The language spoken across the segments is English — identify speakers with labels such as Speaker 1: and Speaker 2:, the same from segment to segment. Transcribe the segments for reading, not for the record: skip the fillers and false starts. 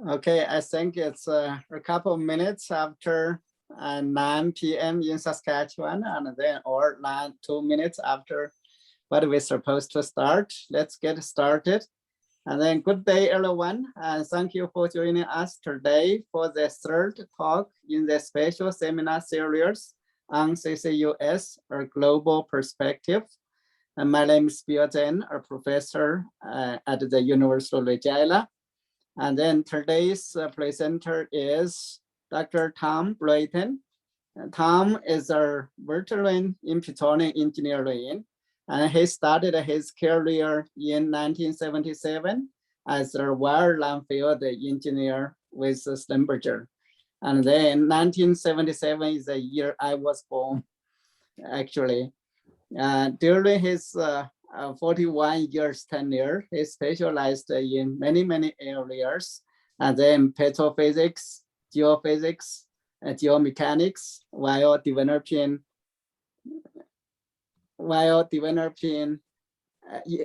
Speaker 1: Okay, I think it's a couple of minutes after 9 p.m. in Saskatchewan, and then or 2 minutes after what we're supposed to start. Let's get started. And then good day, everyone. And thank you for joining us today for the third talk in the special seminar series on CCUS, or Global Perspective. And my name is Bratton, a professor at the University of Regina. And then today's presenter is Dr. Tom Bratton. Tom is a veteran in petroleum engineering, and he started his career in 1977 as a wireline field engineer with Schlumberger. And then 1977 is the year I was born, actually. During his 41 years tenure, he specialized in many areas, and then petrophysics, geophysics, geomechanics, while developing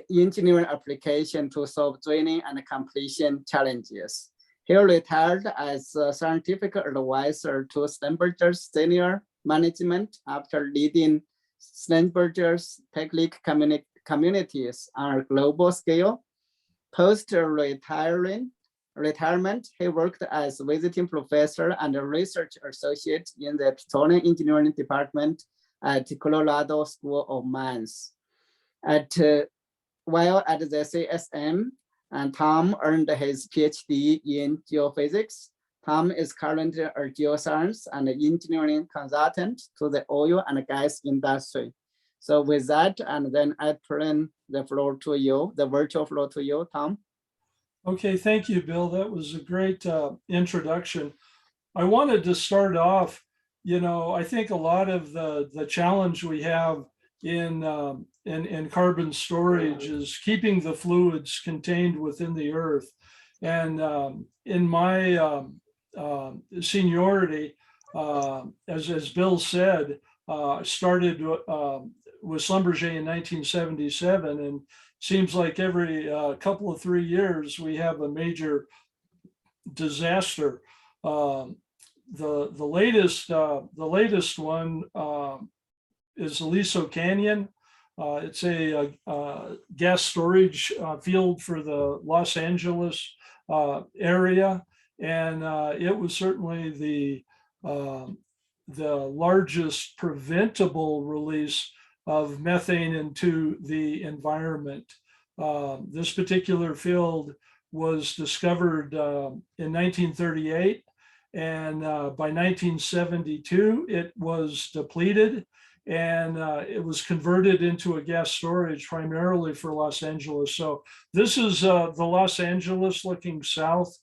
Speaker 1: engineering application to solve drilling and completion challenges. He retired as a scientific advisor to Schlumberger's senior management after leading Schlumberger's technical communities on a global scale. Post-retirement, he worked as a visiting professor and a research associate in the petroleum engineering department at Colorado School of Mines. While at the CSM, and Tom earned his PhD in geophysics. Tom is currently a geoscience and engineering consultant to the oil and gas industry. So with that, and then I turn the floor to you, the virtual floor to you, Tom.
Speaker 2: Okay, thank you, Bill. That was a great introduction. I wanted to start off, I think a lot of the challenge we have in carbon storage is keeping the fluids contained within the earth. And in my seniority, as Bill said, started with Schlumberger in 1977, and seems like every couple of 3 years we have a major disaster. The latest one is Aliso Canyon. It's a gas storage field for the Los Angeles area, and it was certainly the largest preventable release of methane into the environment. This particular field was discovered in 1938, and by 1972 it was depleted, and it was converted into a gas storage primarily for Los Angeles. So this is the Los Angeles looking south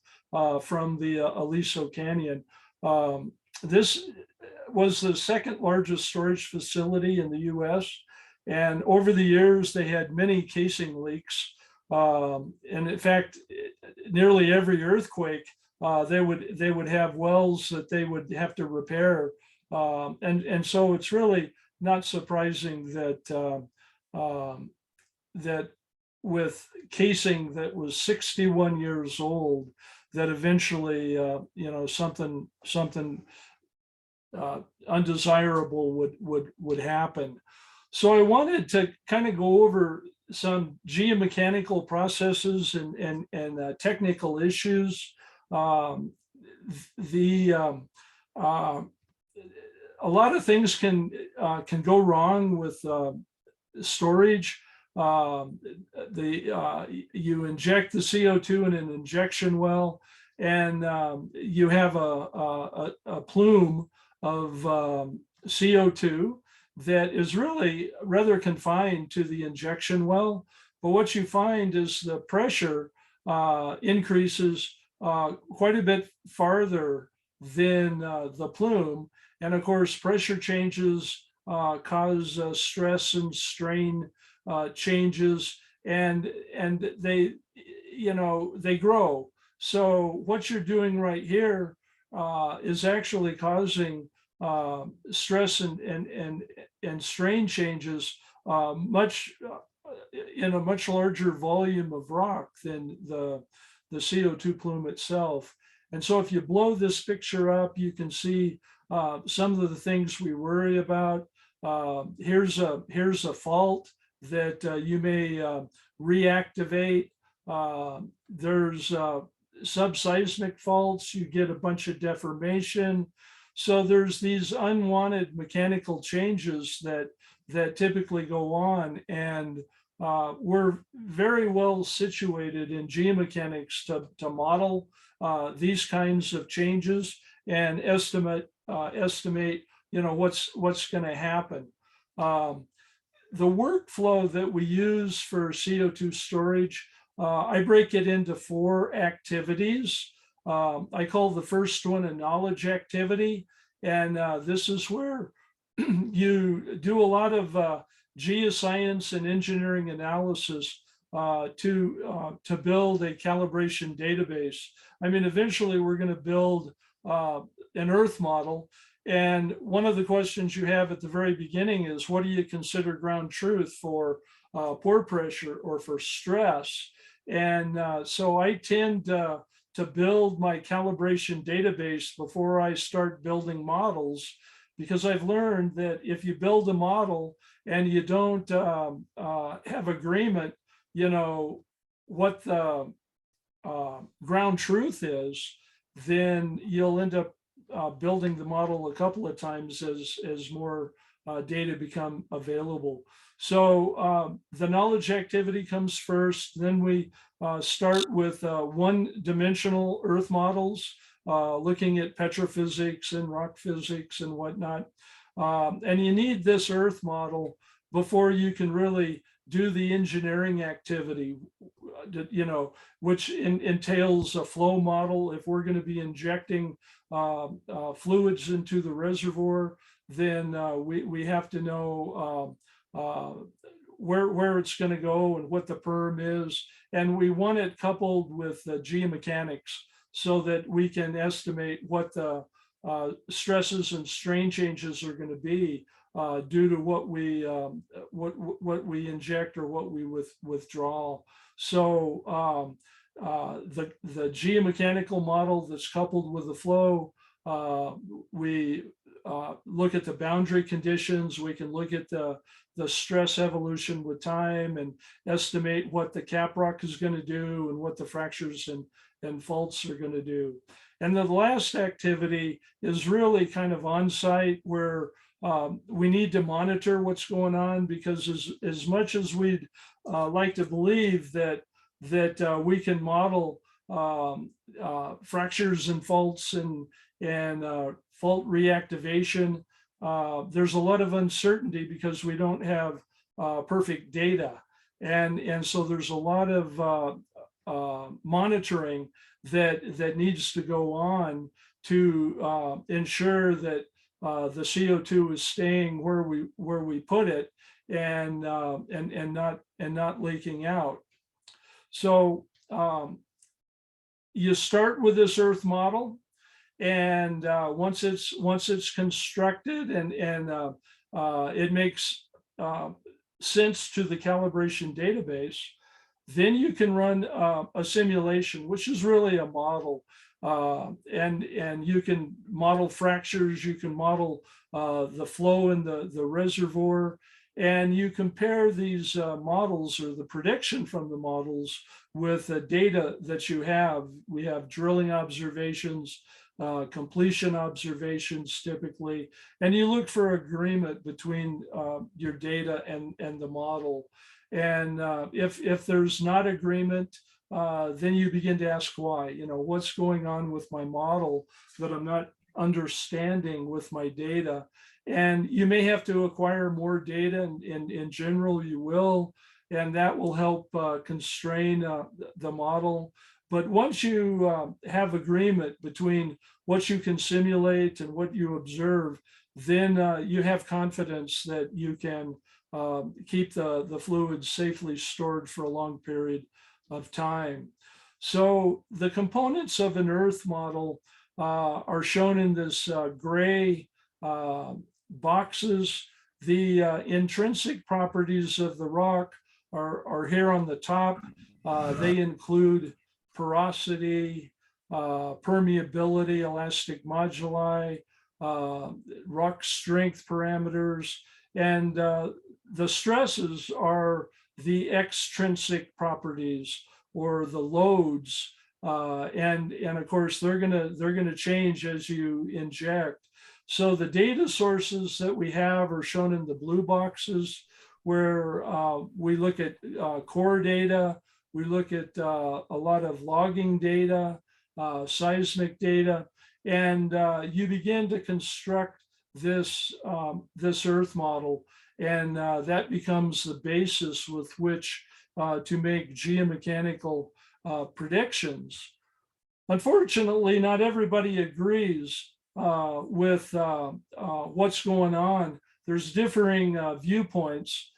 Speaker 2: from the Aliso Canyon. This was the second largest storage facility in the US. And over the years, they had many casing leaks. And in fact, nearly every earthquake, they would have wells that they would have to repair. And so it's really not surprising that that with casing that was 61 years old, that eventually something undesirable would happen. So I wanted to kind of go over some geomechanical processes and technical issues. A lot of things can go wrong with storage. You inject the CO2 in an injection well, and you have a plume of CO2 that is really rather confined to the injection well. But what you find is the pressure increases quite a bit farther than the plume. And of course, pressure changes cause stress and strain changes, and they grow. So what you're doing right here is actually causing stress and strain changes in a much larger volume of rock than the the CO2 plume itself. And so if you blow this picture up, you can see some of the things we worry about. Here's a fault that you may reactivate. There's subseismic faults, you get a bunch of deformation. So there's these unwanted mechanical changes that typically go on, and we're very well situated in geomechanics to model these kinds of changes and estimate what's going to happen. The workflow that we use for CO2 storage, I break it into 4 activities. I call the first one a knowledge activity. And this is where you do a lot of geoscience and engineering analysis to build a calibration database. I mean, eventually we're going to build an Earth model. And one of the questions you have at the very beginning is, what do you consider ground truth for pore pressure or for stress? And so I tend to build my calibration database before I start building models, because I've learned that if you build a model and you don't have agreement, what the ground truth is, then you'll end up building the model a couple of times as more data become available. So the knowledge activity comes first. Then we start with one-dimensional Earth models, looking at petrophysics and rock physics and whatnot. And you need this Earth model before you can really do the engineering activity, which entails a flow model. If we're going to be injecting fluids into the reservoir, then we have to know where it's going to go and what the perm is. And we want it coupled with geomechanics so that we can estimate what the stresses and strain changes are going to be due to what we inject or what we withdraw. So the geomechanical model that's coupled with the flow, we look at the boundary conditions. We can look at the stress evolution with time and estimate what the caprock is going to do and what the fractures and faults are going to do. And the last activity is really kind of on-site, where we need to monitor what's going on, because as much as we'd like to believe that we can model fractures and faults and fault reactivation, there's a lot of uncertainty because we don't have perfect data. And so there's a lot of monitoring that needs to go on to ensure that the CO2 is staying where we put it and not leaking out. So you start with this Earth model, and once it's constructed and it makes sense to the calibration database, then you can run a simulation, which is really a model. And you can model fractures, you can model the flow in the reservoir, and you compare these models or the prediction from the models with the data that you have. We have drilling observations, completion observations typically, and you look for agreement between your data and the model. And if there's not agreement, then you begin to ask why. What's going on with my model that I'm not understanding with my data? And you may have to acquire more data, and in general you will, and that will help constrain the model. But once you have agreement between what you can simulate and what you observe, then you have confidence that you can keep the fluids safely stored for a long period of time. So the components of an Earth model are shown in this gray boxes. The intrinsic properties of the rock are here on the top. They include porosity, permeability, elastic moduli, rock strength parameters, and the stresses are the extrinsic properties or the loads, and of course they're gonna change as you inject. So the data sources that we have are shown in the blue boxes, where we look at core data, we look at a lot of logging data, seismic data, and you begin to construct this this Earth model, and that becomes the basis with which to make geomechanical predictions. Unfortunately, not everybody agrees with what's going on. There's differing viewpoints.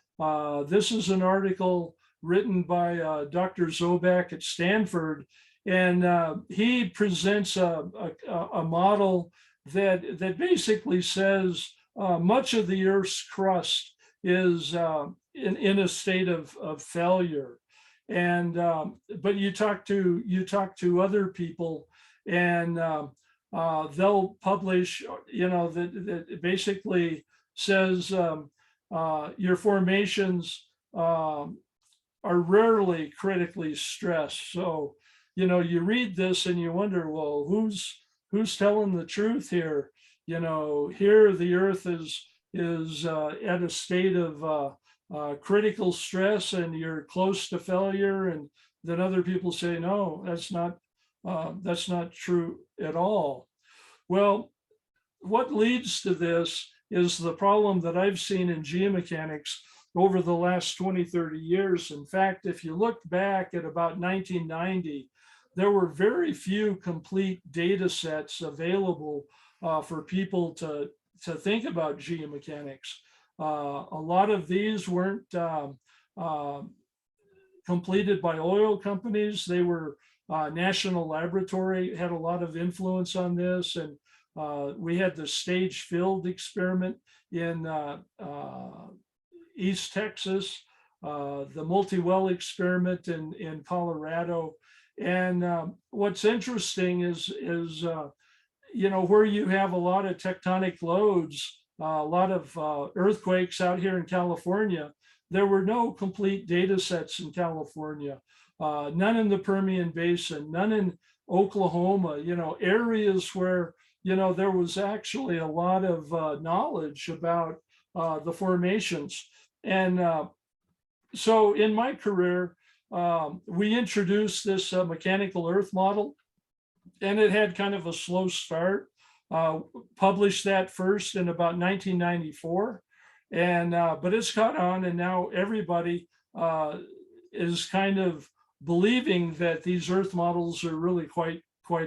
Speaker 2: This is an article written by Dr. Zobak at Stanford, and he presents a model that basically says much of the Earth's crust is in a state of failure. And but you talk to other people, and they'll publish, that basically says your formations are rarely critically stressed. So, you read this and you wonder, well, who's telling the truth here? Here the Earth is at a state of critical stress, and you're close to failure, and then other people say, no, that's not true at all. Well, what leads to this is the problem that I've seen in geomechanics over the last 20, 30 years. In fact, if you look back at about 1990, there were very few complete data sets available for people to think about geomechanics. A lot of these weren't completed by oil companies. They were National Laboratory had a lot of influence on this, and we had the stage filled experiment in East Texas, the multi-well experiment in Colorado. And what's interesting is where you have a lot of tectonic loads, a lot of earthquakes out here in California, there were no complete data sets in California, none in the Permian Basin, none in Oklahoma, areas where, there was actually a lot of knowledge about the formations. And so in my career, we introduced this mechanical Earth model, and it had kind of a slow start. Published that first in about 1994, and but it's caught on, and now everybody is kind of believing that these Earth models are really quite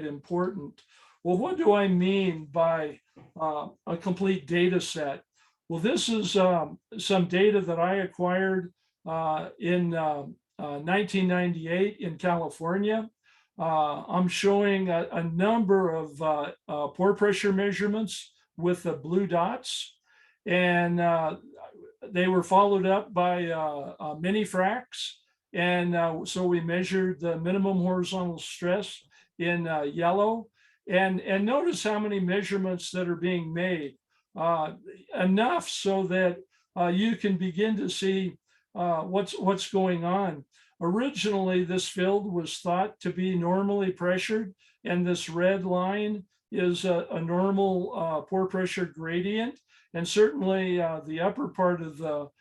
Speaker 2: important. Well, what do I mean by a complete data set? Well, this is some data that I acquired in 1998 in California. I'm showing a number of pore pressure measurements with the blue dots, and they were followed up by mini fracs. And so we measured the minimum horizontal stress in yellow, and notice how many measurements that are being made, enough so that you can begin to see what's going on. Originally, this field was thought to be normally pressured, and this red line is a normal pore pressure gradient. And certainly the upper part of the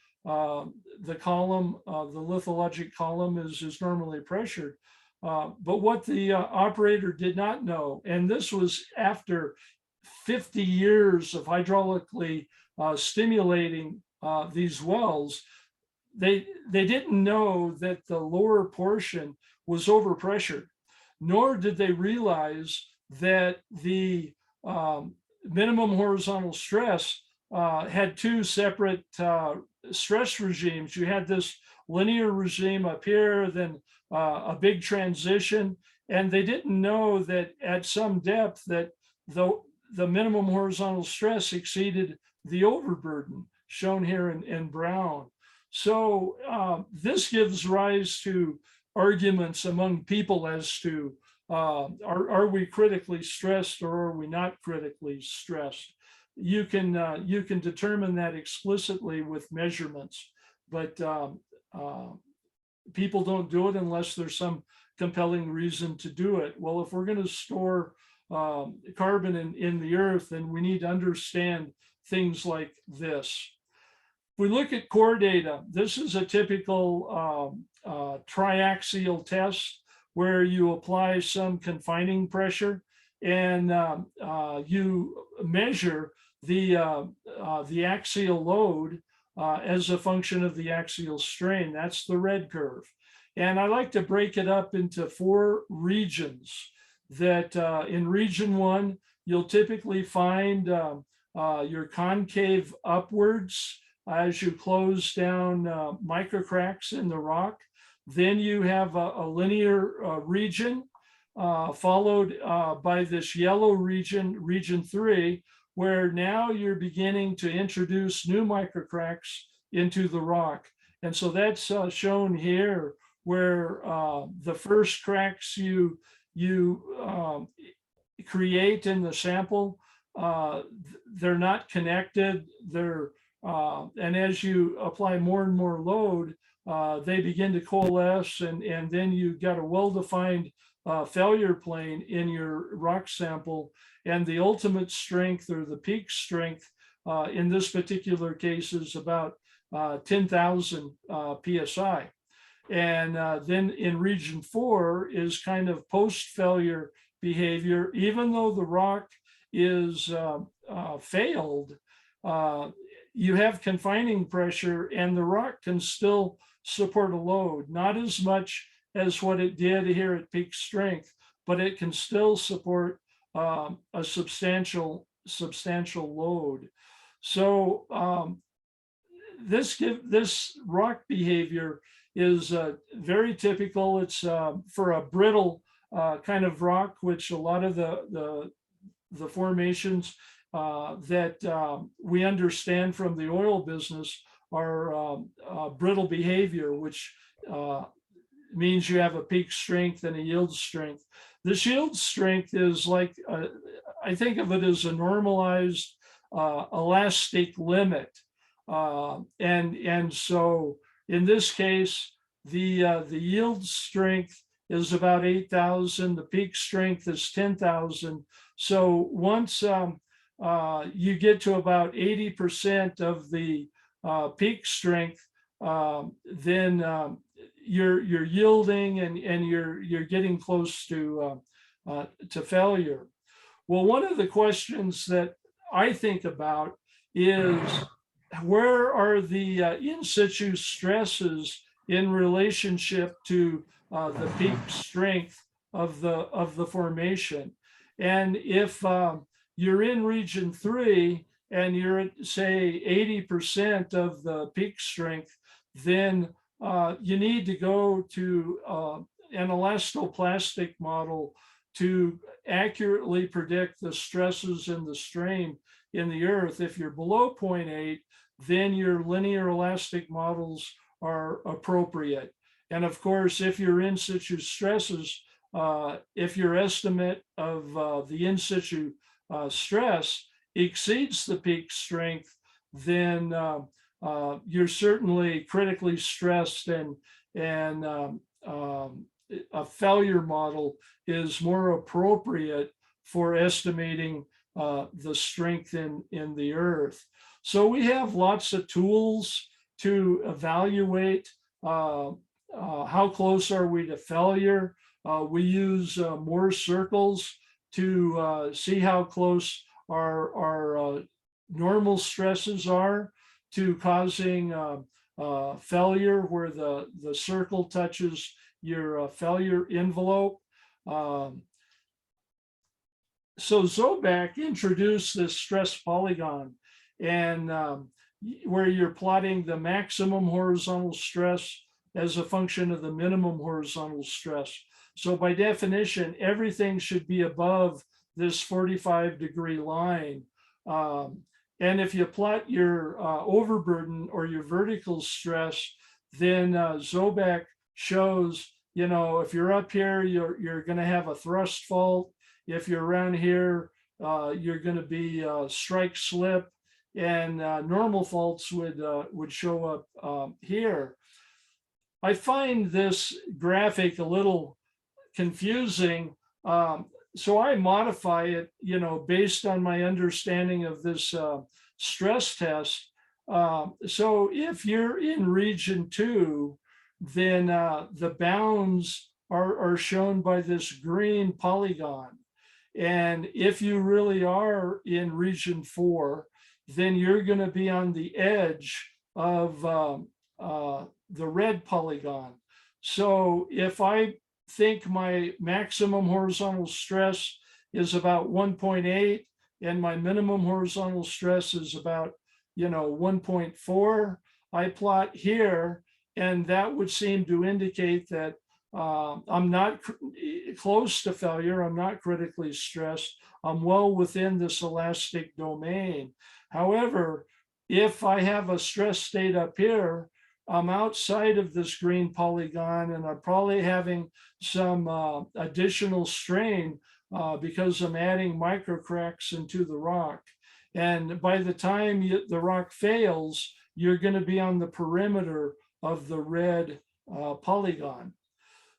Speaker 2: column, the lithologic column, is normally pressured. But what the operator did not know, and this was after 50 years of hydraulically stimulating these wells, they didn't know that the lower portion was overpressured, nor did they realize that the minimum horizontal stress had two separate stress regimes. You had this linear regime up here, then a big transition, and they didn't know that at some depth that the minimum horizontal stress exceeded the overburden, shown here in brown. So this gives rise to arguments among people as to are we critically stressed or are we not critically stressed. You can determine that explicitly with measurements, but people don't do it unless there's some compelling reason to do it. Well, if we're going to store carbon in the earth, then we need to understand things like this. If we look at core data, this is a typical triaxial test where you apply some confining pressure and you measure the axial load as a function of the axial strain. That's the red curve. And I like to break it up into 4 regions that in region 1, you'll typically find your concave upwards as you close down microcracks in the rock. Then you have a linear region followed by this yellow region, region 3, where now you're beginning to introduce new microcracks into the rock. And so that's shown here, where the first cracks you create in the sample, they're not connected. And as you apply more and more load, they begin to coalesce, and then you've got a well-defined failure plane in your rock sample. And the ultimate strength, or the peak strength, in this particular case is about 10,000 PSI. And then in region 4 is kind of post-failure behavior. Even though the rock is failed, you have confining pressure and the rock can still support a load, not as much as what it did here at peak strength, but it can still support a substantial load. So this rock behavior is very typical. It's for a brittle kind of rock, which a lot of the formations that we understand from the oil business are brittle behavior, which means you have a peak strength and a yield strength. This yield strength is like, I think of it as a normalized elastic limit. And so in this case, the yield strength is about 8,000. The peak strength is 10,000. So once you get to about 80% of the peak strength, then you're yielding and you're getting close to failure. Well, one of the questions that I think about is, where are the in situ stresses in relationship to the peak strength of the formation? And if you're in region 3 and you're at, say, 80% of the peak strength, then you need to go to an elastoplastic model to accurately predict the stresses and the strain in the earth. If you're below 0.8, then your linear elastic models are appropriate. And of course, if you're in situ stresses, if your estimate of the in situ stress exceeds the peak strength, then you're certainly critically stressed, and a failure model is more appropriate for estimating the strength in the earth. So we have lots of tools to evaluate how close are we to failure. We use Moore circles to see how close our normal stresses are to causing failure, where the circle touches your failure envelope. So Zoback introduced this stress polygon, and where you're plotting the maximum horizontal stress as a function of the minimum horizontal stress. So by definition, everything should be above this 45-degree line. And if you plot your overburden or your vertical stress, then Zoback shows you know, if you're up here, you're going to have a thrust fault. If you're around here, you're going to be strike slip, and normal faults would show up here. I find this graphic a little confusing. So I modify it, you know, based on my understanding of this stress test. So if you're in region 2, then the bounds are shown by this green polygon. And if you really are in region 4, then you're going to be on the edge of the red polygon. So if I think my maximum horizontal stress is about 1.8 and my minimum horizontal stress is about, you know, 1.4, I plot here, and that would seem to indicate that I'm not close to failure. I'm not critically stressed. I'm well within this elastic domain. However, if I have a stress state up here, I'm outside of this green polygon, and I'm probably having some additional strain because I'm adding microcracks into the rock. And by the time the rock fails, you're going to be on the perimeter of the red polygon.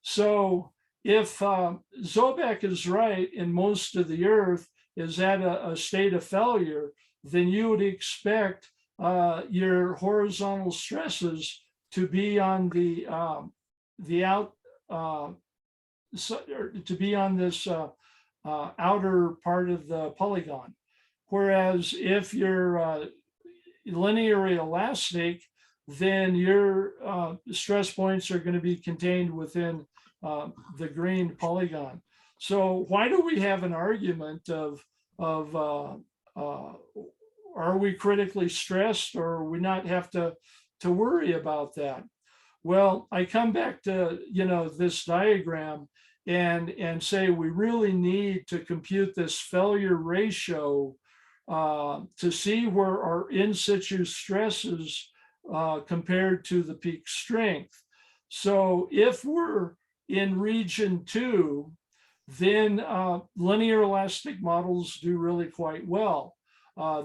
Speaker 2: So if Zobek is right and most of the earth is at a state of failure, then you would expect your horizontal stresses to be on the out to be on this outer part of the polygon. Whereas if you're linearly elastic, then your stress points are going to be contained within the green polygon. So why do we have an argument of are we critically stressed, or are we not have to worry about that? Well, I come back to, you know, this diagram and say we really need to compute this failure ratio to see where our in situ stresses compared to the peak strength. So if we're in region 2, then linear elastic models do really quite well.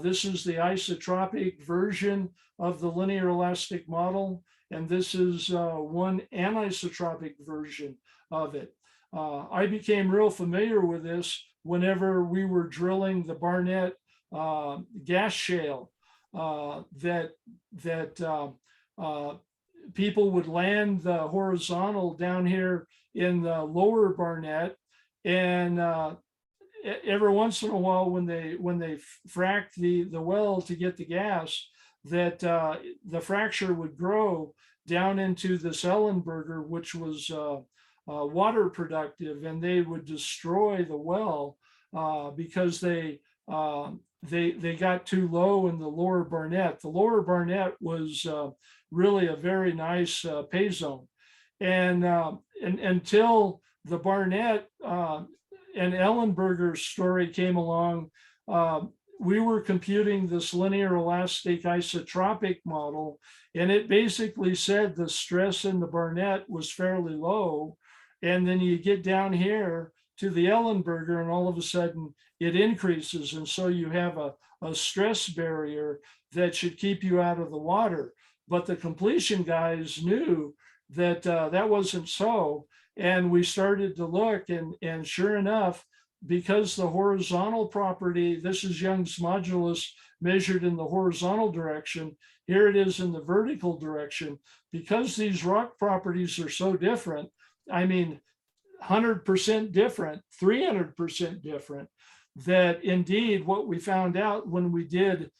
Speaker 2: This is the isotropic version of the linear elastic model, and this is one anisotropic version of it. I became real familiar with this whenever we were drilling the Barnett gas shale, that people would land the horizontal down here in the lower Barnett, and every once in a while when they fracked the well to get the gas, that the fracture would grow down into this Ellenberger, which was water productive, and they would destroy the well because they got too low in the lower Barnett. The lower Barnett was really a very nice pay zone, and until the Barnett and Ellenberger story came along, we were computing this linear elastic isotropic model, and it basically said the stress in the Barnett was fairly low, and then you get down here to the Ellenberger, and all of a sudden it increases, and so you have a stress barrier that should keep you out of the water. But the completion guys knew that that wasn't so, and we started to look, and sure enough, because the horizontal property, this is Young's modulus measured in the horizontal direction, here it is in the vertical direction, because these rock properties are so different, I mean, 100% different, 300% different, that indeed what we found out when we did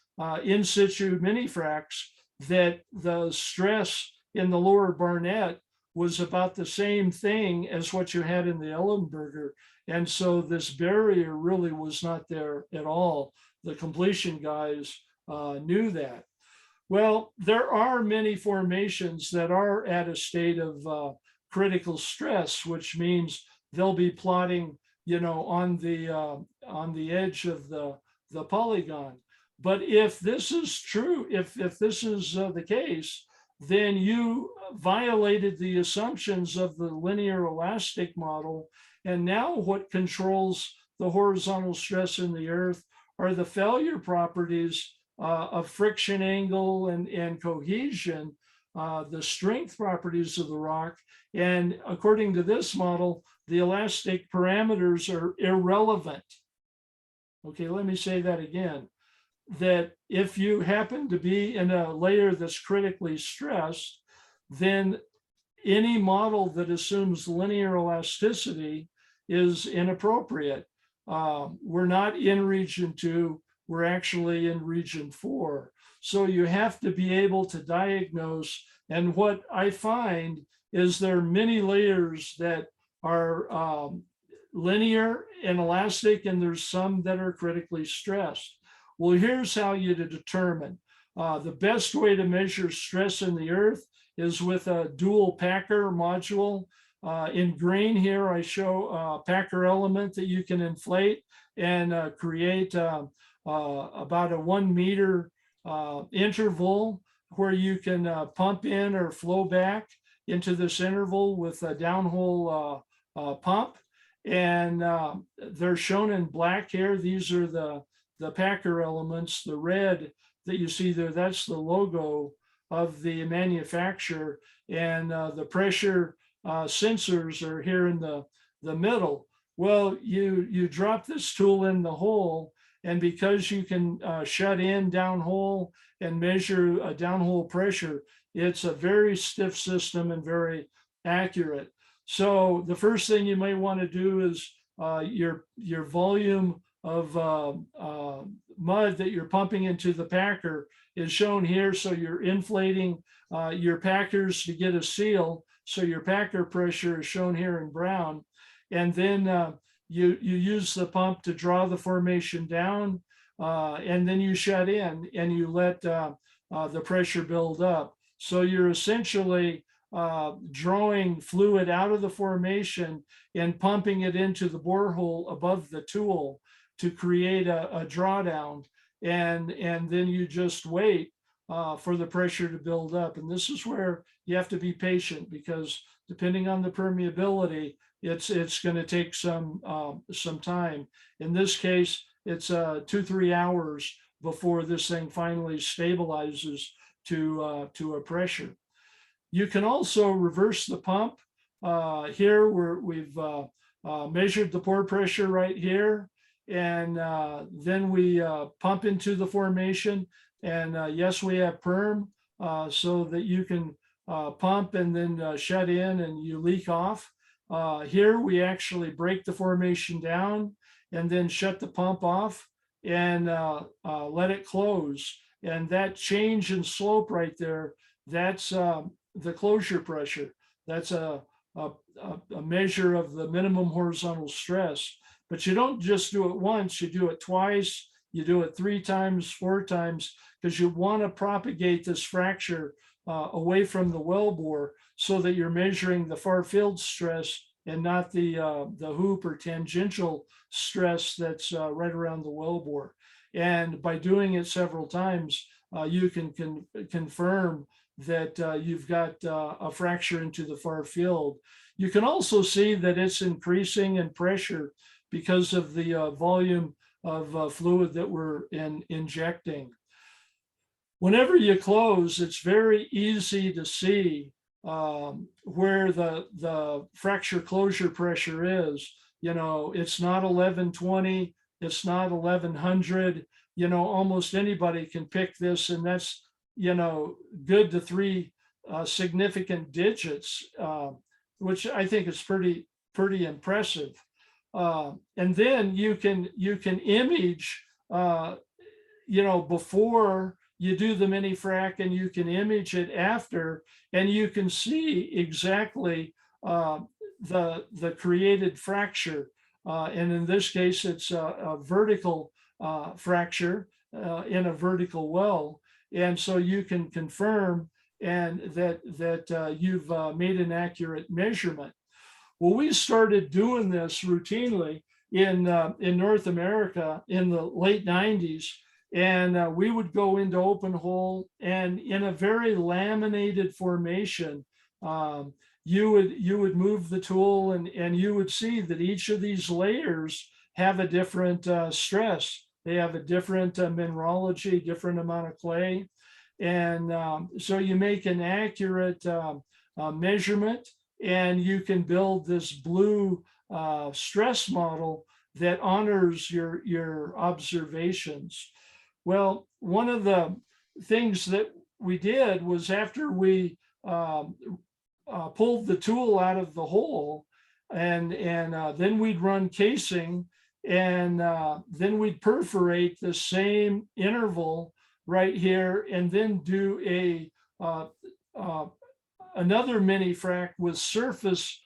Speaker 2: in situ mini fracs, that the stress in the lower Barnett was about the same thing as what you had in the Ellenberger. And so this barrier really was not there at all. The completion guys knew that. Well, there are many formations that are at a state of critical stress, which means they'll be plotting, you know, on the edge of the polygon. But if this is true, if this is the case, then you violated the assumptions of the linear elastic model. And now what controls the horizontal stress in the earth are the failure properties of friction angle and cohesion, the strength properties of the rock. And according to this model, the elastic parameters are irrelevant. Okay, let me say that again. That if you happen to be in a layer that's critically stressed, then any model that assumes linear elasticity is inappropriate. We're not in region 2, we're actually in region 4. So you have to be able to diagnose. And what I find is there are many layers that are linear and elastic, and there's some that are critically stressed. Well, here's how you determine. The best way to measure stress in the earth is with a dual packer module. In green here, I show a packer element that you can inflate and create about a 1 meter interval where you can pump in or flow back into this interval with a downhole pump. And they're shown in black here. These are the packer elements. The red that you see there, that's the logo of the manufacturer. And the pressure sensors are here in the middle. Well, you drop this tool in the hole, and because you can shut in downhole and measure a downhole pressure, it's a very stiff system and very accurate. So the first thing you may want to do is your volume of mud that you're pumping into the packer is shown here. So you're inflating your packers to get a seal. So your packer pressure is shown here in brown. And then you use the pump to draw the formation down, and then you shut in and you let the pressure build up. So you're essentially drawing fluid out of the formation and pumping it into the borehole above the tool to create a drawdown. And then you just wait for the pressure to build up. And this is where you have to be patient, because depending on the permeability, it's going to take some time. In this case, it's 2-3 hours before this thing finally stabilizes to a pressure. You can also reverse the pump. Here we've measured the pore pressure right here, and then we pump into the formation. And yes, we have perm so that you can pump and then shut in and you leak off. Here we actually break the formation down and then shut the pump off and let it close. And that change in slope right there, that's the closure pressure. That's a measure of the minimum horizontal stress. But you don't just do it once, you do it twice, you do it 3 times, 4 times, because you want to propagate this fracture away from the wellbore so that you're measuring the far field stress and not the hoop or tangential stress that's right around the wellbore. And by doing it several times, you can confirm that you've got a fracture into the far field. You can also see that it's increasing in pressure because of the volume of fluid that we're injecting. Whenever you close, it's very easy to see where the fracture closure pressure is. You know, it's not 1120, it's not 1100. You know, almost anybody can pick this, and that's, you know, good to 3 significant digits, which I think is pretty impressive. And then you can image, you know, before you do the mini frac, and you can image it after, and you can see exactly the created fracture. And in this case, it's a vertical fracture in a vertical well. And so you can confirm and that you've made an accurate measurement. Well, we started doing this routinely in North America in the late 90s. And we would go into open hole, and in a very laminated formation, you would move the tool, and you would see that each of these layers have a different stress. They have a different mineralogy, different amount of clay. And so you make an accurate measurement, and you can build this blue stress model that honors your observations. Well, one of the things that we did was, after we pulled the tool out of the hole, and then we'd run casing, and then we'd perforate the same interval right here, and then do a another mini frac with surface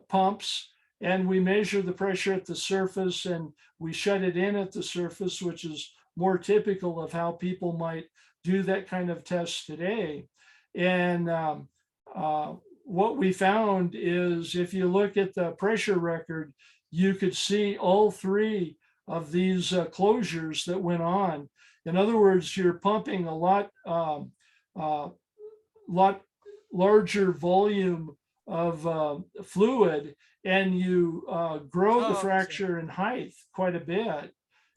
Speaker 2: pumps, and we measure the pressure at the surface, and we shut it in at the surface, which is more typical of how people might do that kind of test today. And what we found is, if you look at the pressure record, you could see all three of these closures that went on. In other words, you're pumping a lot larger volume of fluid, and you grow the fracture in height quite a bit.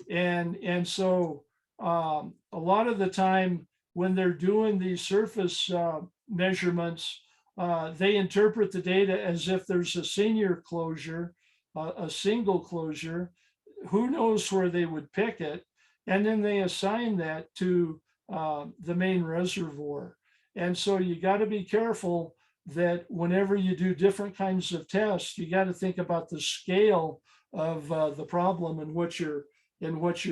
Speaker 2: And so a lot of the time when they're doing these surface measurements, they interpret the data as if there's a single closure. Who knows where they would pick it? And then they assign that to the main reservoir. And so you got to be careful that whenever you do different kinds of tests, you got to think about the scale of the problem and what you're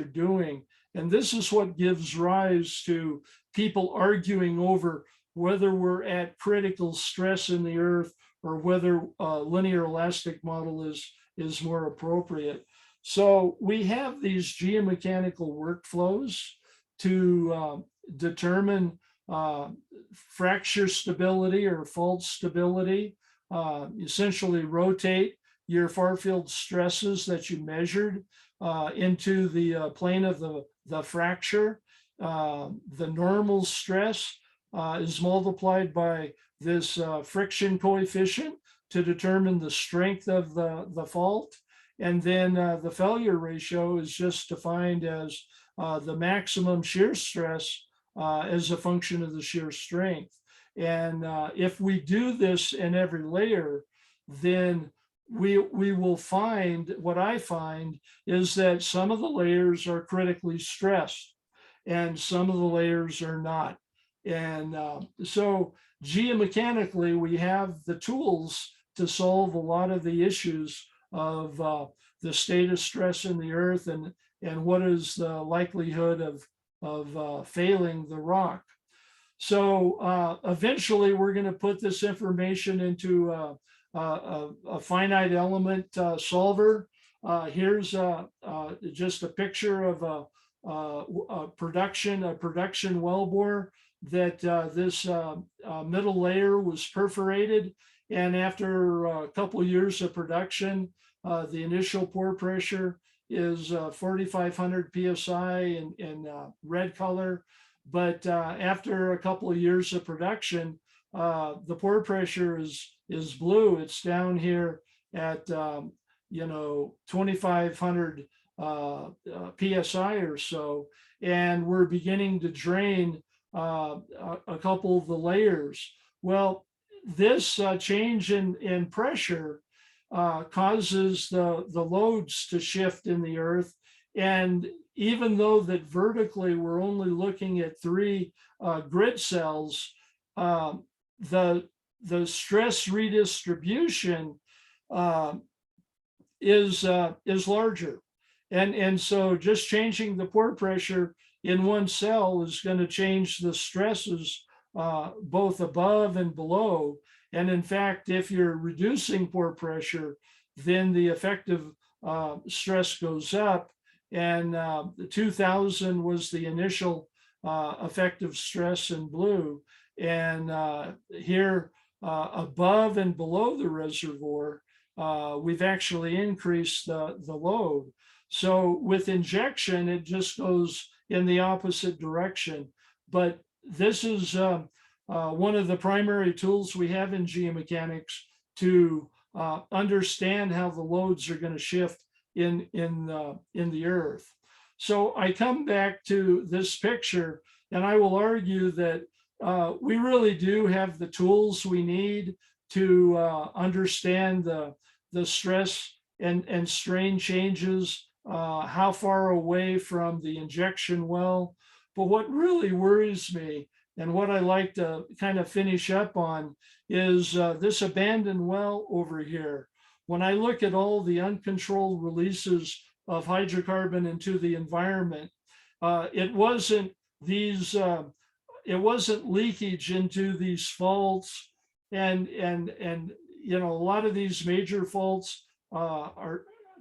Speaker 2: doing. And this is what gives rise to people arguing over whether we're at critical stress in the earth, or whether a linear elastic model is more appropriate. So we have these geomechanical workflows to determine fracture stability or fault stability. Essentially rotate your far field stresses that you measured into the plane of the fracture. The normal stress is multiplied by this friction coefficient to determine the strength of the fault. And then the failure ratio is just defined as the maximum shear stress as a function of the shear strength. And if we do this in every layer, then we will find, what I find is that some of the layers are critically stressed and some of the layers are not. And so geomechanically, we have the tools to solve a lot of the issues of the state of stress in the earth, and what is the likelihood of failing the rock. So eventually we're going to put this information into a finite element solver. Here's just a picture of a production wellbore that this middle layer was perforated. And after a couple of years of production, the initial pore pressure is 4,500 PSI in red color. But after a couple of years of production, the pore pressure is blue. It's down here at 2,500 PSI or so, and we're beginning to drain a couple of the layers. Well, this change in pressure causes the loads to shift in the earth. And even though that vertically we're only looking at 3 grid cells, the stress redistribution is larger. And so just changing the pore pressure in one cell is going to change the stresses both above and below. And in fact, if you're reducing pore pressure, then the effective stress goes up. And the 2000 was the initial effective stress in blue. And here above and below the reservoir, we've actually increased the load. So with injection, it just goes in the opposite direction. But this is one of the primary tools we have in geomechanics to understand how the loads are going to shift in the earth. So I come back to this picture, and I will argue that we really do have the tools we need to understand the stress and strain changes, how far away from the injection well. But what really worries me, and what I like to kind of finish up on, is this abandoned well over here. When I look at all the uncontrolled releases of hydrocarbon into the environment, it wasn't these, it wasn't leakage into these faults, and you know, a lot of these major faults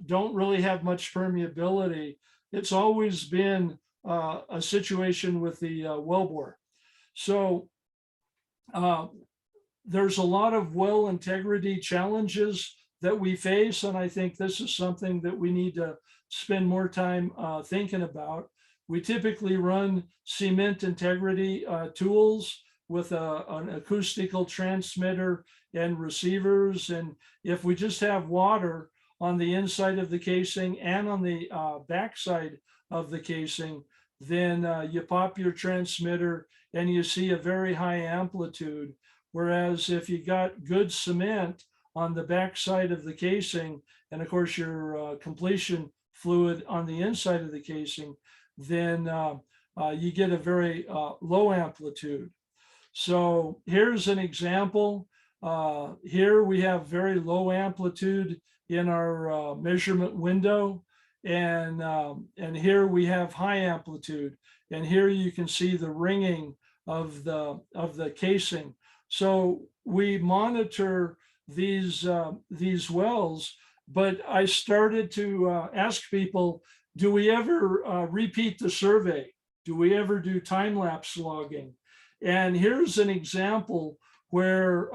Speaker 2: don't really have much permeability. It's always been a situation with the wellbore. So there's a lot of well integrity challenges that we face, and I think this is something that we need to spend more time thinking about. We typically run cement integrity tools with an acoustical transmitter and receivers, and if we just have water on the inside of the casing and on the backside of the casing, then you pop your transmitter and you see a very high amplitude. Whereas if you got good cement on the backside of the casing, and of course your completion fluid on the inside of the casing, then you get a very low amplitude. So here's an example. Here we have very low amplitude in our measurement window, and here we have high amplitude, and here you can see the ringing of the casing. So we monitor these wells, but I started to ask people, do we ever repeat the survey? Do we ever do time-lapse logging? And here's an example where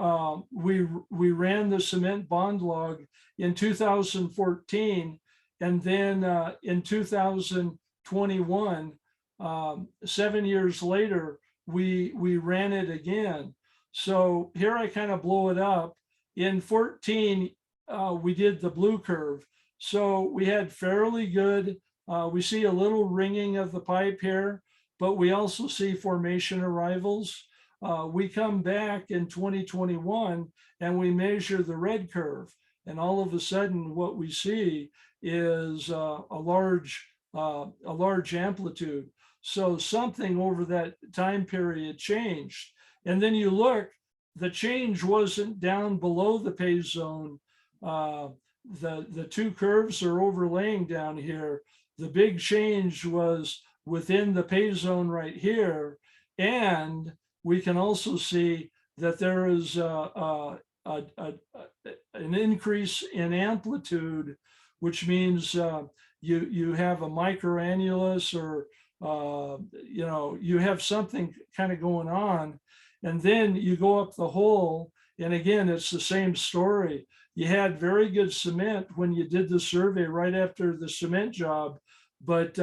Speaker 2: we ran the cement bond log in 2014, and then in 2021, 7 years later, we ran it again. So here I kind of blow it up. In 14, we did the blue curve. So we had fairly good, we see a little ringing of the pipe here, but we also see formation arrivals. We come back in 2021 and we measure the red curve. And all of a sudden what we see is a large amplitude. So something over that time period changed. And then you look, the change wasn't down below the pay zone. The two curves are overlaying down here. The big change was within the pay zone right here. And we can also see that there is an increase in amplitude, which means you have a microannulus, or you know, you have something kind of going on. And then you go up the hole, and again, it's the same story. You had very good cement when you did the survey right after the cement job, but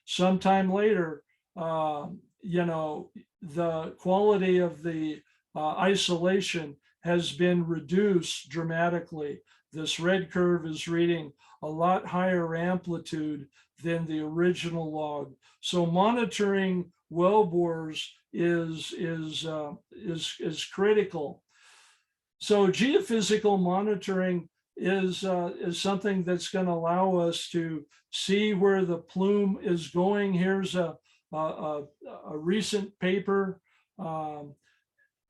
Speaker 2: sometime later, you know, the quality of the isolation has been reduced dramatically. This red curve is reading a lot higher amplitude than the original log. So monitoring well bores is critical. So geophysical monitoring is something that's going to allow us to see where the plume is going. Here's a recent paper.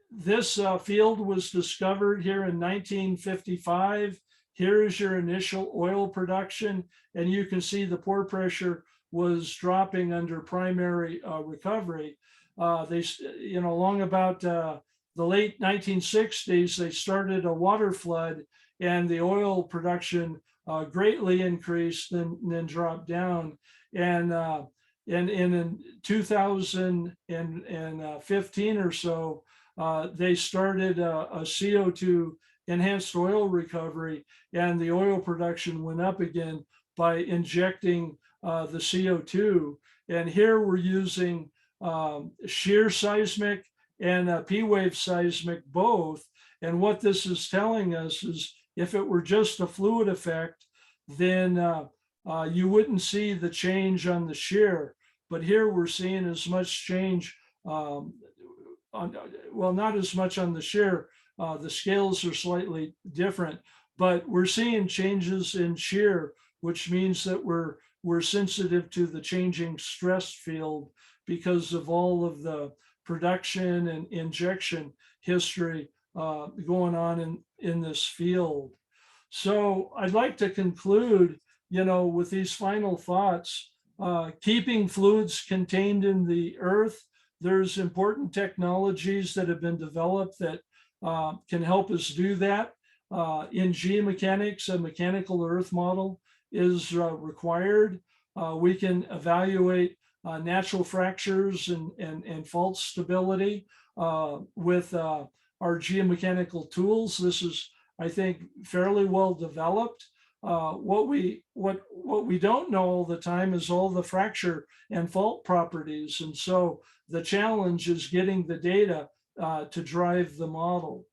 Speaker 2: This field was discovered here in 1955. Here is your initial oil production, and you can see the pore pressure was dropping under primary recovery. They, you know, along about the late 1960s, they started a water flood, and the oil production greatly increased and then dropped down. And in 2015 or so, they started a CO2 enhanced oil recovery, and the oil production went up again. by injecting the CO2. And here we're using shear seismic and P-wave seismic both. And what this is telling us is if it were just a fluid effect, then you wouldn't see the change on the shear. But here we're seeing as much change, well, not as much on the shear. The scales are slightly different, but we're seeing changes in shear, which means that we're sensitive to the changing stress field because of all of the production and injection history going on in this field. So I'd like to conclude, with these final thoughts. Keeping fluids contained in the earth, there's important technologies that have been developed that can help us do that. In geomechanics, a mechanical earth model is required. We can evaluate natural fractures and fault stability with our geomechanical tools. This is, I think, fairly well developed. What we don't know all the time is all the fracture and fault properties. And so the challenge is getting the data to drive the model.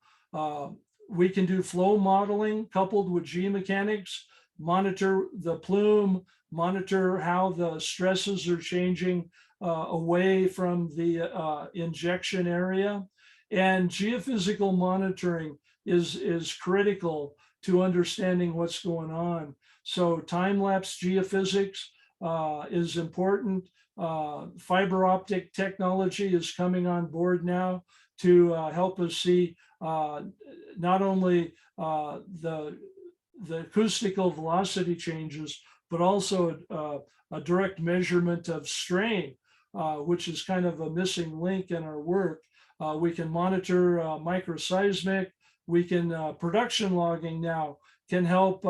Speaker 2: We can do flow modeling coupled with geomechanics, monitor the plume, monitor how the stresses are changing away from the injection area. And geophysical monitoring is critical to understanding what's going on. So time-lapse geophysics is important. Fiber optic technology is coming on board now to help us see not only the acoustical velocity changes, but also a direct measurement of strain, which is kind of a missing link in our work. We can monitor microseismic. We can, production logging now can help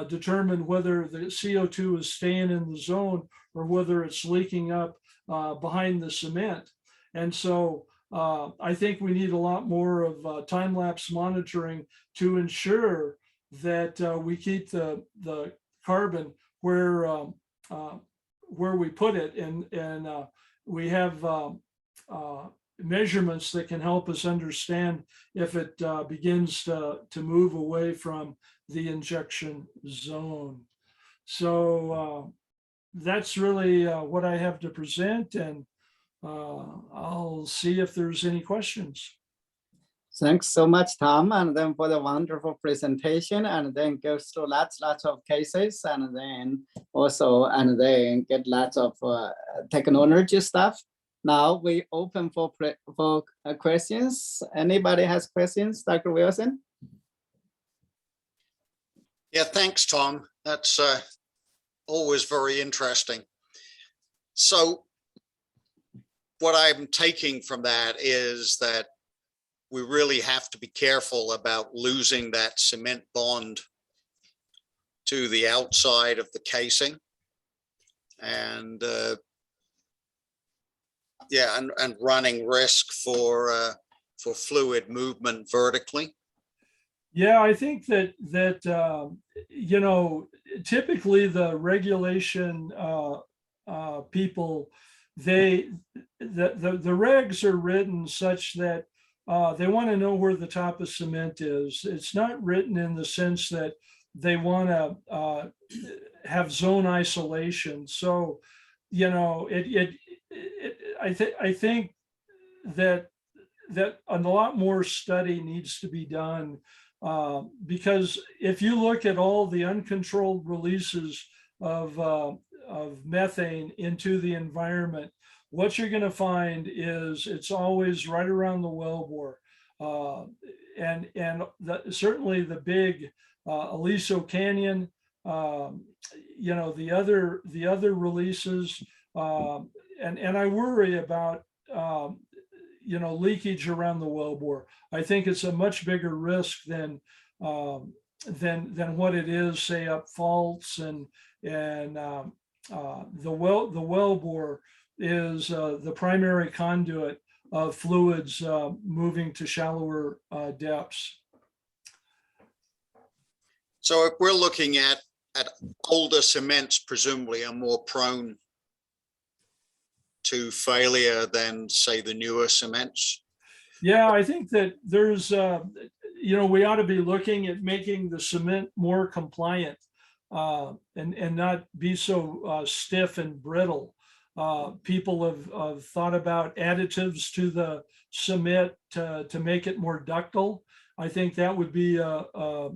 Speaker 2: determine whether the CO2 is staying in the zone or whether it's leaking up behind the cement. And so I think we need a lot more of time-lapse monitoring to ensure that we keep the carbon where we put it, and we have measurements that can help us understand if it begins to move away from the injection zone. So that's really what I have to present, and I'll see if there's any questions.
Speaker 1: Thanks so much, Tom, and then for the wonderful presentation, and then go through lots of cases, and then also, and then get lots of technology stuff. Now we open for questions. Anybody has questions, Dr. Wilson?
Speaker 3: Yeah, thanks, Tom. That's always very interesting. So what I'm taking from that is that we really have to be careful about losing that cement bond to the outside of the casing. And yeah, and running risk for fluid movement vertically.
Speaker 2: Yeah, I think that typically the regulation people, the regs are written such that they want to know where the top of cement is. It's not written in the sense that they want to have zone isolation. So, I think that a lot more study needs to be done, because if you look at all the uncontrolled releases of methane into the environment, what you're going to find is it's always right around the wellbore, and certainly the big Aliso Canyon, the other releases, and I worry about leakage around the wellbore. I think it's a much bigger risk than what it is, say, up faults, and the wellbore is the primary conduit of fluids moving to shallower depths.
Speaker 3: So if we're looking at older cements presumably are more prone to failure than, say, the newer cements?
Speaker 2: Yeah, I think that there's, we ought to be looking at making the cement more compliant and not be so stiff and brittle. People have thought about additives to the cement to make it more ductile. I think that would be a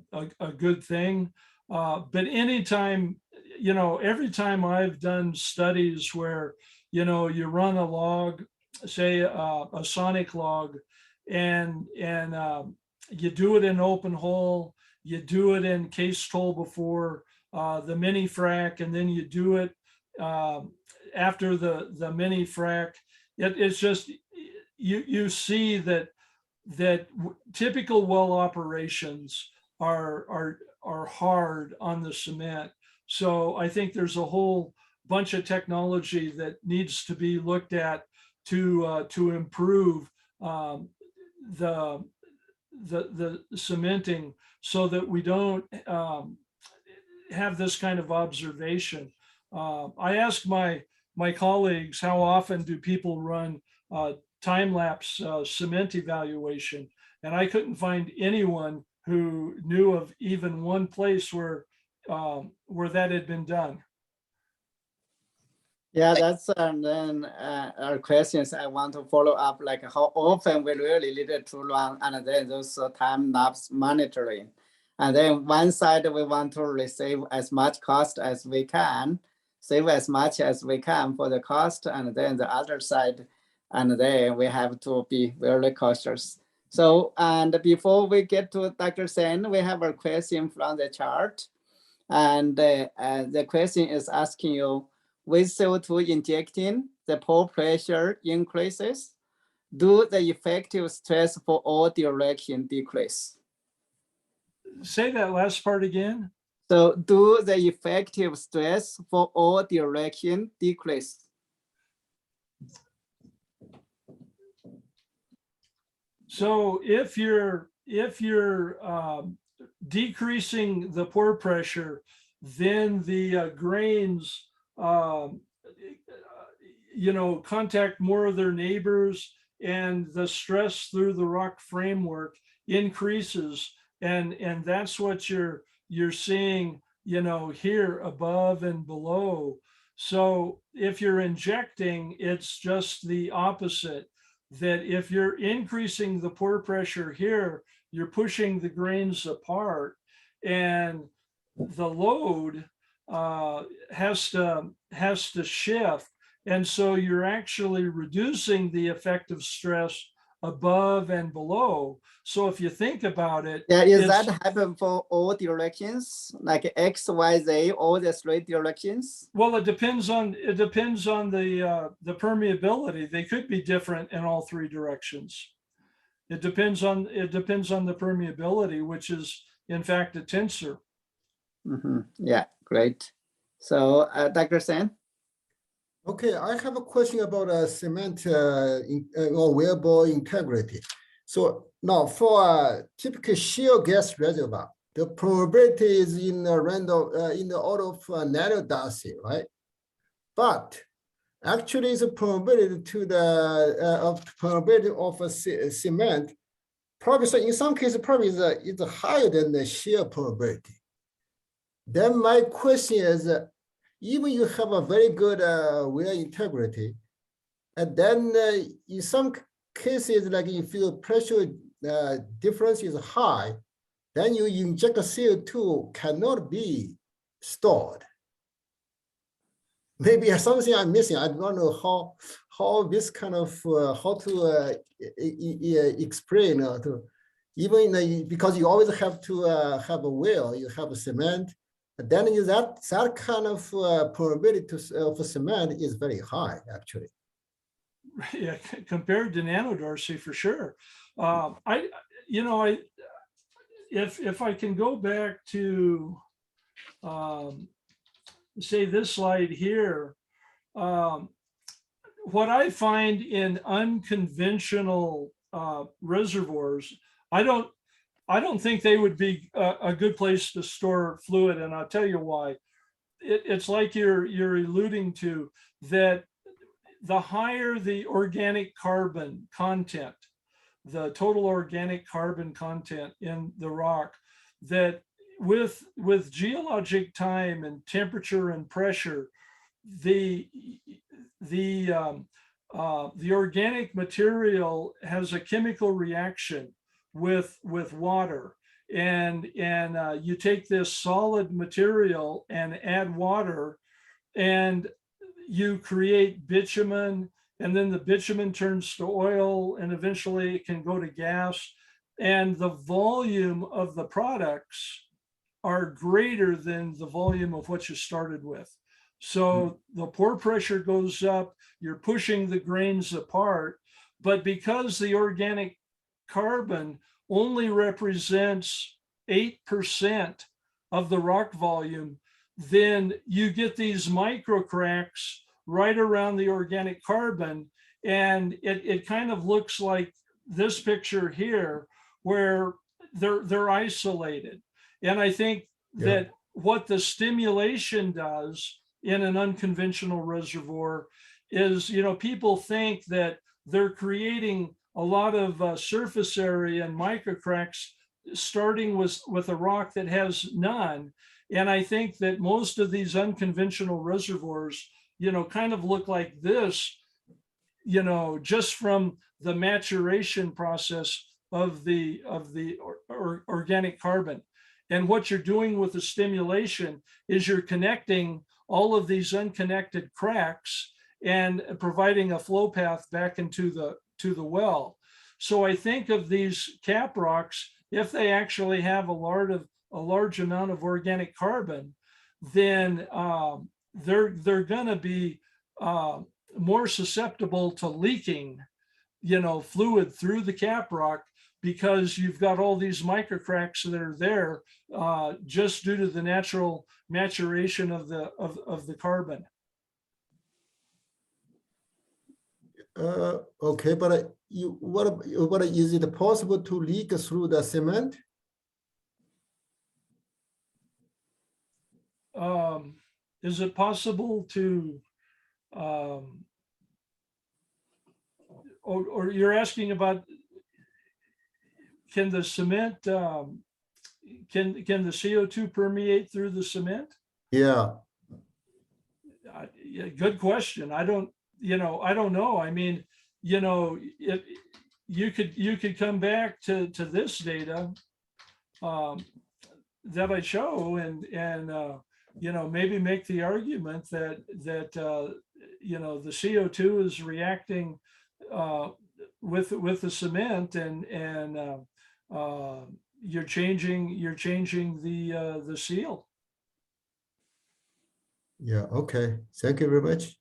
Speaker 2: good thing. But anytime, every time I've done studies where, you run a log, say a sonic log, and you do it in open hole, you do it in cased hole before the mini frac, and then you do it after the mini frac. It's just you see that typical well operations are hard on the cement. So I think there's a whole bunch of technology that needs to be looked at to improve the cementing, so that we don't have this kind of observation. I asked my colleagues, how often do people run time-lapse cement evaluation? And I couldn't find anyone who knew of even one place where that had been done.
Speaker 1: Yeah, that's then our questions. I want to follow up, like how often we really need to run, and then those time lapse monitoring. And then one side, we want to receive as much cost as we can, save as much as we can for the cost, and then the other side, and then we have to be very cautious. So, and before we get to Dr. Sen, we have a question from the chart. And the question is asking you, with CO2 injecting, the pore pressure increases. Do the effective stress for all direction decrease?
Speaker 2: Say that last part again.
Speaker 1: So do the effective stress for all direction decrease?
Speaker 2: So if you're decreasing the pore pressure, then the grains contact more of their neighbors, and the stress through the rock framework increases, and that's what you're seeing here above and below. So if you're injecting, it's just the opposite, that if you're increasing the pore pressure here, you're pushing the grains apart, and the load has to shift, and so you're actually reducing the effective stress above and below. So if you think about it,
Speaker 1: yeah, is that happen for all directions, like X, Y, Z, all the three directions?
Speaker 2: Well, it depends on the permeability. They could be different in all three directions. It depends on the permeability, which is in fact a tensor.
Speaker 1: Mm-hmm. Yeah, great. So Dr. Sen?
Speaker 4: Okay, I have a question about cement or wellbore integrity. So now for typical shale gas reservoir, the probability is in the order of nanodarcy, right? But actually, the probability to the probability of a cement probably, so in some cases probably is higher than the shale probability. Then my question is, even you have a very good well integrity, and then in some cases, like if your pressure difference is high, then you inject a CO2 cannot be stored. Maybe something I'm missing. I don't know how this kind of how to explain to even because you always have to have a well, you have a cement. But then that kind of probability of cement is very high, actually.
Speaker 2: Yeah, compared to nanodarcy, for sure. If I can go back to say this slide here, what I find in unconventional reservoirs, I I don't think they would be a good place to store fluid, and I'll tell you why. It's like you're alluding to, that the higher the organic carbon content, the total organic carbon content in the rock, that with geologic time and temperature and pressure, the organic material has a chemical reaction with water, and you take this solid material and add water, and you create bitumen, and then the bitumen turns to oil, and eventually it can go to gas, and the volume of the products are greater than the volume of what you started with. So the pore pressure goes up, you're pushing the grains apart, but because the organic carbon only represents 8% of the rock volume, then you get these micro cracks right around the organic carbon. And it kind of looks like this picture here, where they're isolated. And I think that what the stimulation does in an unconventional reservoir is, people think that they're creating a lot of surface area and microcracks starting with a rock that has none. And I think that most of these unconventional reservoirs, kind of look like this, just from the maturation process of the organic carbon. And what you're doing with the stimulation is you're connecting all of these unconnected cracks and providing a flow path back into the well. So I think of these cap rocks, if they actually have a large amount of organic carbon, then they're going to be more susceptible to leaking, fluid through the cap rock, because you've got all these microcracks that are there just due to the natural maturation of the carbon.
Speaker 4: Okay, but what is it possible to leak through the cement?
Speaker 2: Is it possible to, or you're asking about, can the cement, can the CO2 permeate through the cement?
Speaker 4: Yeah.
Speaker 2: Yeah, good question. I don't know. I mean, if you could come back to this data that I show, and maybe make the argument that the CO2 is reacting with the cement, and you're changing the seal.
Speaker 4: Yeah. Okay. Thank you very much.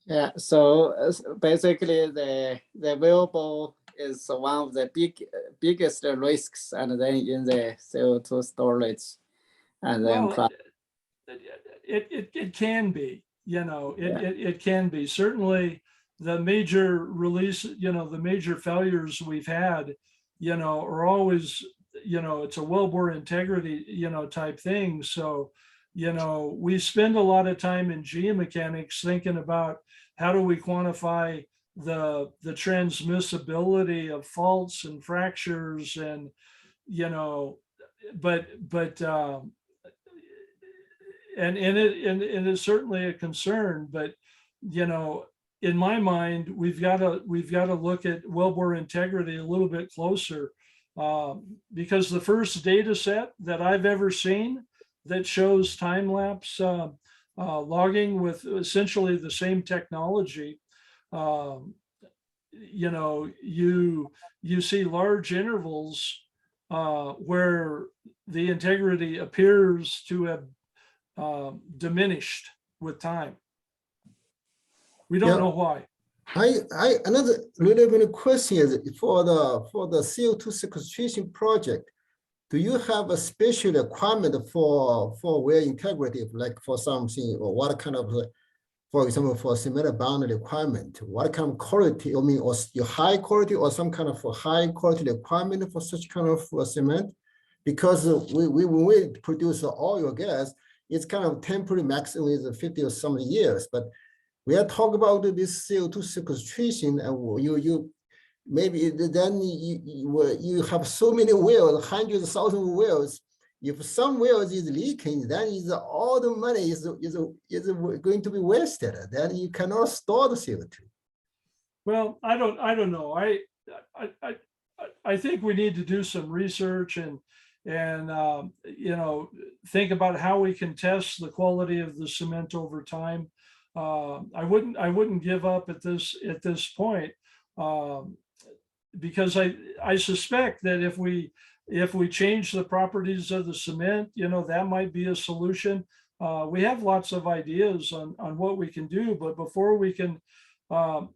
Speaker 1: Yeah, so basically the wellbore is one of the biggest risks, and then in the CO2 storage, and then
Speaker 2: Well, it can be, it can be. Certainly the major release, the major failures we've had, are always, it's a wellbore integrity, type thing. So, we spend a lot of time in geomechanics thinking about how do we quantify the transmissibility of faults and fractures, and but it's certainly a concern. But in my mind, we've got to look at wellbore integrity a little bit closer, because the first data set that I've ever seen that shows time-lapse logging with essentially the same technology, you see large intervals where the integrity appears to have diminished with time. We don't know why.
Speaker 4: Another relevant question is for the CO2 sequestration project. Do you have a special requirement for well integrity, like for something, or what kind of for example, for cement bond requirement, what kind of quality, I mean, or your high quality or some kind of high quality requirement for such kind of cement? Because when we produce oil or gas, it's kind of temporary maximum is 50 or some years, but we are talking about this CO2 sequestration, and you maybe then you have so many wells, hundreds of thousands of wells. If some wells is leaking, then all the money is going to be wasted. Then you cannot store the CO2.
Speaker 2: Well, I don't know. I think we need to do some research and you know, think about how we can test the quality of the cement over time. I wouldn't give up at this point, because I suspect that if we change the properties of the cement, you know, that might be a solution. We have lots of ideas on what we can do, but before we can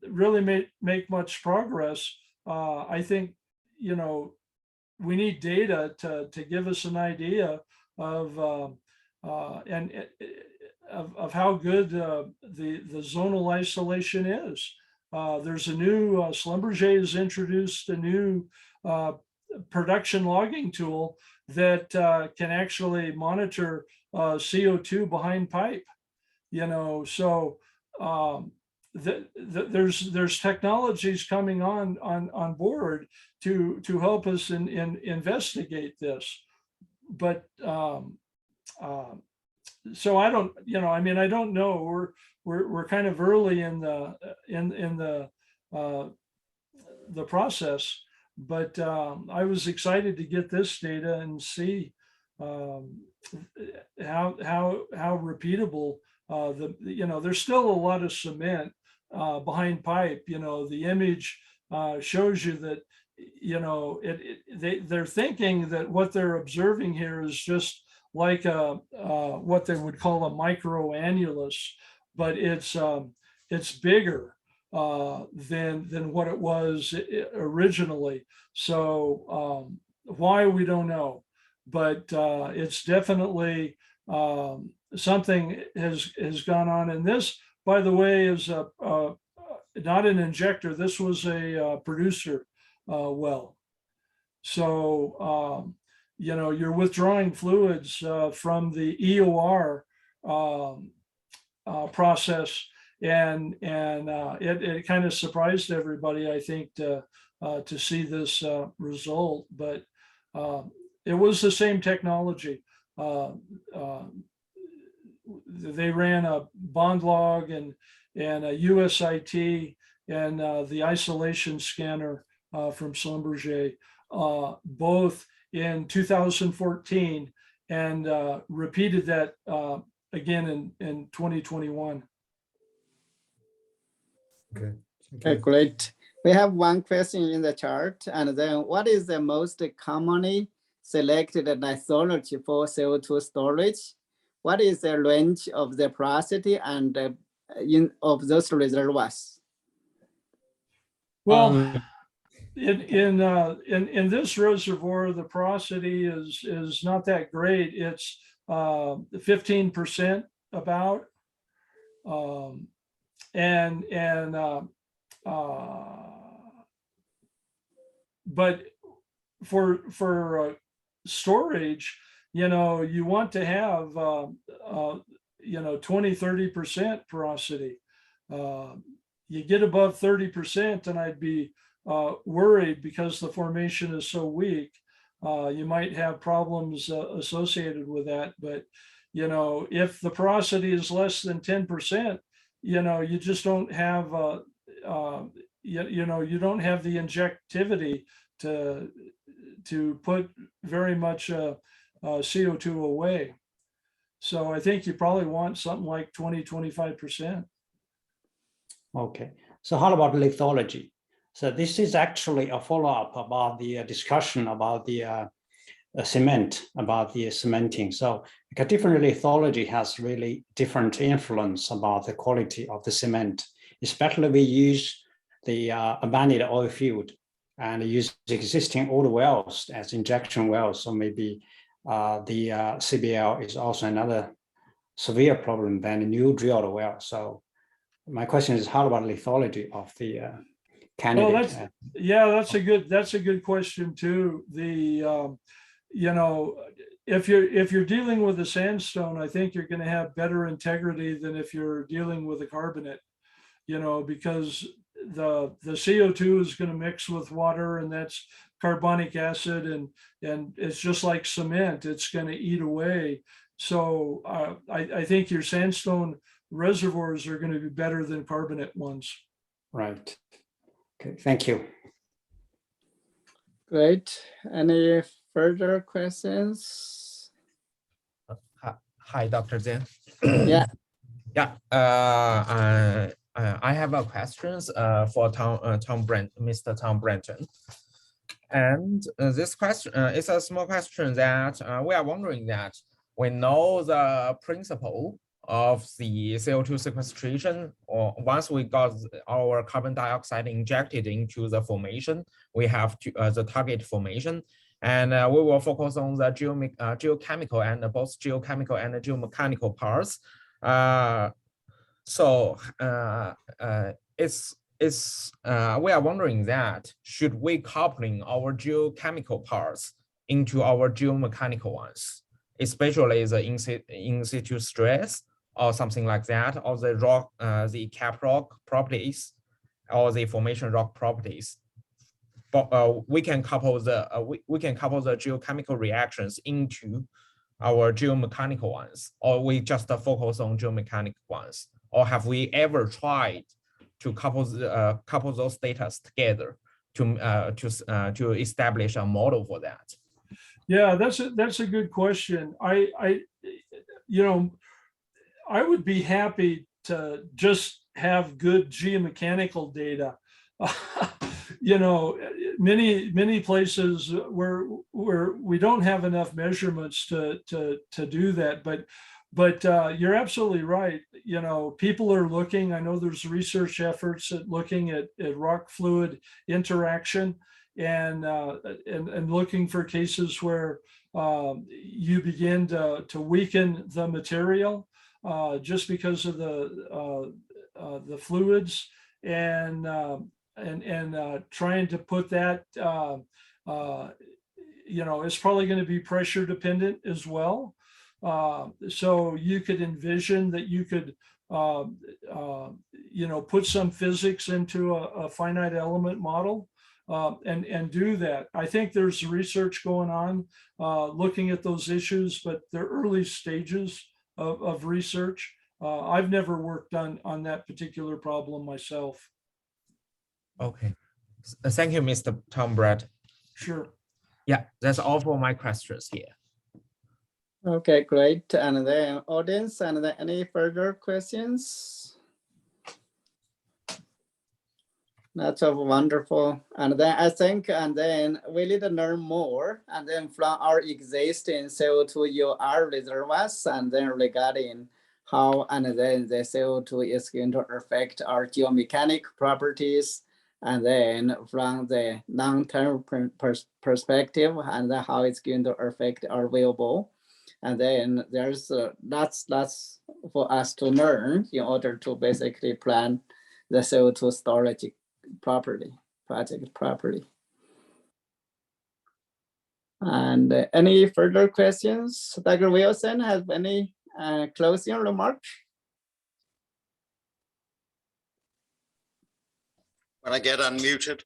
Speaker 2: really make much progress, I think, you know, we need data to give us an idea of of how good the zonal isolation is. There's a new Schlumberger has introduced a new production logging tool that can actually monitor CO2 behind pipe. You know, so there's technologies coming on board to help us in investigate this, but so I don't, you know, I mean, I don't know. We're kind of early in the process, but I was excited to get this data and see how repeatable you know, there's still a lot of cement behind pipe. You know, the image shows you that, you know, they're thinking that what they're observing here is just like what they would call a microannulus, but it's bigger than what it was originally. So why, we don't know, but it's definitely something has gone on. And this, by the way, is not an injector. This was a producer well. So you know, you're withdrawing fluids from the EOR process, and it kind of surprised everybody, I think, to see this result. But it was the same technology. They ran a bond log and a USIT and the isolation scanner from Schlumberger, both in 2014, and repeated that again in 2021.
Speaker 1: Okay, great. We have one question in the chart, and then what is the most commonly selected lithology for CO2 storage? What is the range of the porosity and of those reservoirs?
Speaker 2: Well, in this reservoir, the porosity is not that great. It's 15% about, but for storage, you know, you want to have you know, 20-30% porosity. You get above 30% and I'd be worried, because the formation is so weak. You might have problems associated with that. But, you know, if the porosity is less than 10%, you know, you just don't have you know, you don't have the injectivity to put very much CO2 away. So I think you probably want something like 20-25%.
Speaker 5: Okay, so how about lithology? So this is actually a follow-up about the discussion about the cement, about the cementing. So because different lithology has really different influence about the quality of the cement. Especially we use the abandoned oil field and use existing old wells as injection wells. So maybe the CBL is also another severe problem than a new drilled well. So my question is, how about lithology of the
Speaker 2: Well,
Speaker 5: candidate?
Speaker 2: that's a good question too. You know, if you're dealing with a sandstone, I think you're going to have better integrity than if you're dealing with a carbonate, you know, because the CO2 is going to mix with water, and that's carbonic acid, and it's just like cement, it's going to eat away. So I think your sandstone reservoirs are going to be better than carbonate ones.
Speaker 5: Right. Okay, thank you.
Speaker 1: Great. Any further questions?
Speaker 6: Hi, Dr. Zhang.
Speaker 1: Yeah.
Speaker 6: Yeah. I have a questions for Mr. Tom Bratton. And this question is a small question that we are wondering that we know the principle of the CO2 sequestration, or once we got our carbon dioxide injected into the formation, we have the target formation, and we will focus on the geochemical and both geochemical and geomechanical parts. We are wondering that should we coupling our geochemical parts into our geomechanical ones, especially the in situ stress or something like that, or the rock, the cap rock properties, or the formation rock properties. But we can couple the geochemical reactions into our geomechanical ones, or we just focus on geomechanical ones, or have we ever tried to couple those data together to establish a model for that?
Speaker 2: Yeah, that's a good question. You know, I would be happy to just have good geomechanical data. You know, many places where we don't have enough measurements to do that, but you're absolutely right. You know, people are looking. I know there's research efforts at looking at rock fluid interaction, and looking for cases where you begin to weaken the material just because of the fluids, and trying to put that, you know, it's probably going to be pressure dependent as well. So you could envision that you could, you know, put some physics into a finite element model and do that. I think there's research going on looking at those issues, but they're early stages of research. I've never worked on that particular problem myself.
Speaker 6: Okay, thank you, Mr. Tom Bratton.
Speaker 2: Sure.
Speaker 6: Yeah, that's all for my questions here.
Speaker 1: Okay, great. And then audience, and then any further questions? That's wonderful. And then I think, and then we need to learn more, and then from our existing CO2 UR reservoirs, and then regarding how, and then the CO2 is going to affect our geomechanic properties, and then from the long-term perspective, and then how it's going to affect our wellbore. And then there's lots for us to learn in order to basically plan the CO2 storage project properly. And any further questions? Dr. Wilson, have any closing remarks?
Speaker 3: When I get unmuted.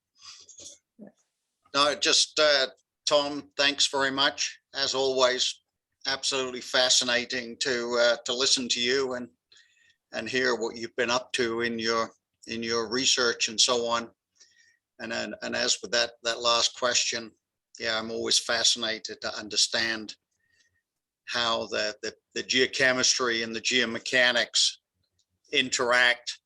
Speaker 3: No, just Tom, thanks very much. As always, absolutely fascinating to listen to you and hear what you've been up to in your research and so on. And as with that last question, yeah, I'm always fascinated to understand how the geochemistry and the geomechanics interact,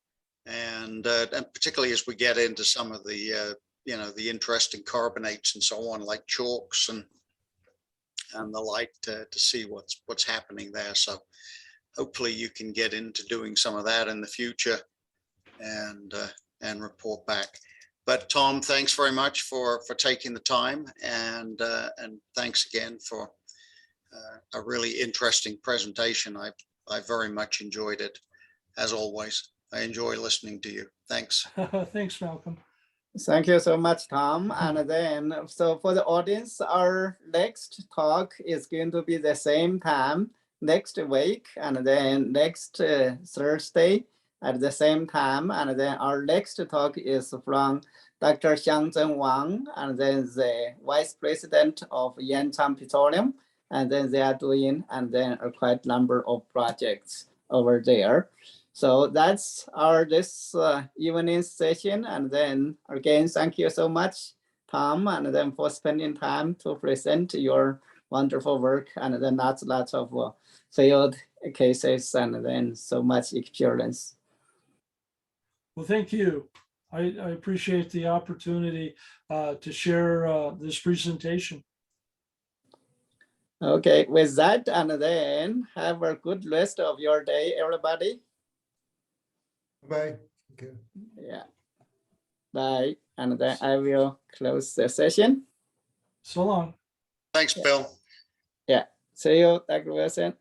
Speaker 3: and particularly as we get into some of the you know, the interesting carbonates and so on, like chalks and the like, to see what's happening there. So hopefully you can get into doing some of that in the future and report back. But Tom, thanks very much for taking the time, and thanks again for a really interesting presentation. I very much enjoyed it, as always. I enjoy listening to you. Thanks.
Speaker 2: Thanks, Malcolm.
Speaker 1: Thank you so much, Tom. And then, so for the audience, our next talk is going to be the same time next week, and then next Thursday at the same time. And then our next talk is from Dr. Xiangzhen Wang, and then the Vice President of Yanchang Petroleum. And then they are doing, and then a quite number of projects over there. So that's our this evening session. And then again, thank you so much, Tom, and then for spending time to present your wonderful work, and then lots of field cases, and then so much experience.
Speaker 2: Well, thank you. I appreciate the opportunity to share this presentation.
Speaker 1: Okay, with that, and then have a good rest of your day, everybody.
Speaker 4: Bye. Okay.
Speaker 1: Yeah. Bye. And then I will close the session.
Speaker 2: So long.
Speaker 3: Thanks, Bill.
Speaker 1: Yeah. See you, Dr. Wilson.